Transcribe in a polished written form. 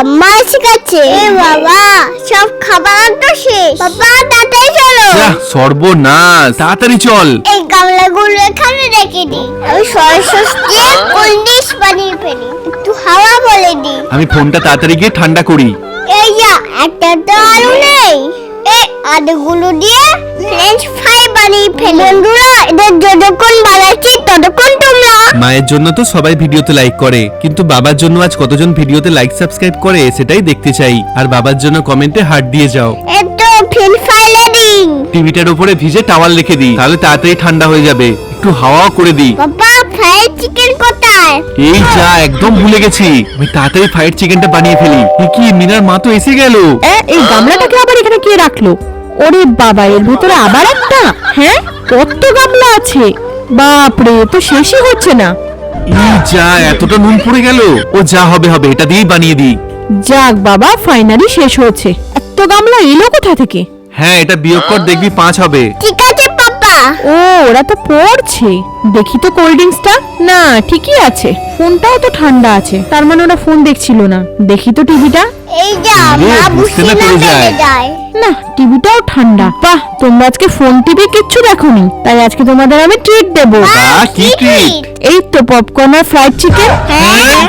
মা শিখাচ্ছে। এ বাবা, সব খাবার তো শেষ। বাবা তাড়াতাড়ি চলো। সর্বনাশ, তাড়াতাড়ি চল। এই গামলাগুলো এখানে রেখে দি। আমি সস দিয়ে কোল্ড ড্রিঙ্কস বানিয়ে ফেলি। একটু হাওয়া বলে দি। আমি ফোনটা তাড়াতাড়ি গিয়ে ঠান্ডা করি। এই যা, একটা তো আলু নেই। এই আলুগুলো দিয়ে ফ্রেঞ্চ ফ্রাই বানিয়ে ফেলি। বন্ধুরা, এদের যতক্ষণ বানাচ্ছি ততক্ষণ তোমরা। মায়ের জন্য তো সবাই ভিডিওতে লাইক করে, কিন্তু বাবার জন্য আজ কতজন ভিডিওতে লাইক সাবস্ক্রাইব করে সেটাই দেখতে চাই। আর বাবার জন্য কমেন্টে হার্ট দিয়ে যাও। এতো ফ্রেঞ্চ ফ্রাই রেডি। টিভিটার উপরে ভিজে টাওয়াল রেখে দিই, তাহলে তাড়াতাড়ি ঠান্ডা হয়ে যাবে। একটু হাওয়াও করে দিই। বাবা, ফ্রাইড চিকেন কোথায়? এই যা, একদম ভুলে গেছি। আমি তাড়াতাড়ি ফ্রাইড চিকেনটা বানিয়ে ফেলি। কি মিনার মা তো এসে গেল। এই গামলাটাকে আবার এখানে কে রাখলো? ওরে বাবা, এর ভিতরে আবার একটা? হ্যাঁ, কত গামলা আছে? বাপরে, তো শেষই হচ্ছে না। এই যা, এতটা নুন পড়ে গেল। ও যা হবে হবে, এটা দিয়েই বানিয়ে দিই। যাক বাবা, ফাইনালি শেষ হচ্ছে। এত গামলা এলো কোথা থেকে? হ্যাঁ, এটা বিয়োগ কর, দেখবি 5 হবে। ঠিক আছে পাপা। ও, ওরা তো পড়ছে। দেখি তো কোল্ড ড্রিঙ্কসটা। না, ঠিকই আছে। ফোনটাও তো ঠান্ডা আছে, তার মানে ওরা ফোন দেখছিল না। দেখি তো টিভিটা। এই যা, মা বুঝতে না পেরে যায়। না, টিভিটাও ঠান্ডা। বাহ, তোমরা আজকে ফোন টিভি কিচ্ছু দেখোনি, তাই আজকে তোমাদের আমি ট্রিট দেবো। বাহ, কি ট্রিট! এই তো পপকর্ন আর ফ্রাইড চিকেন। হ্যাঁ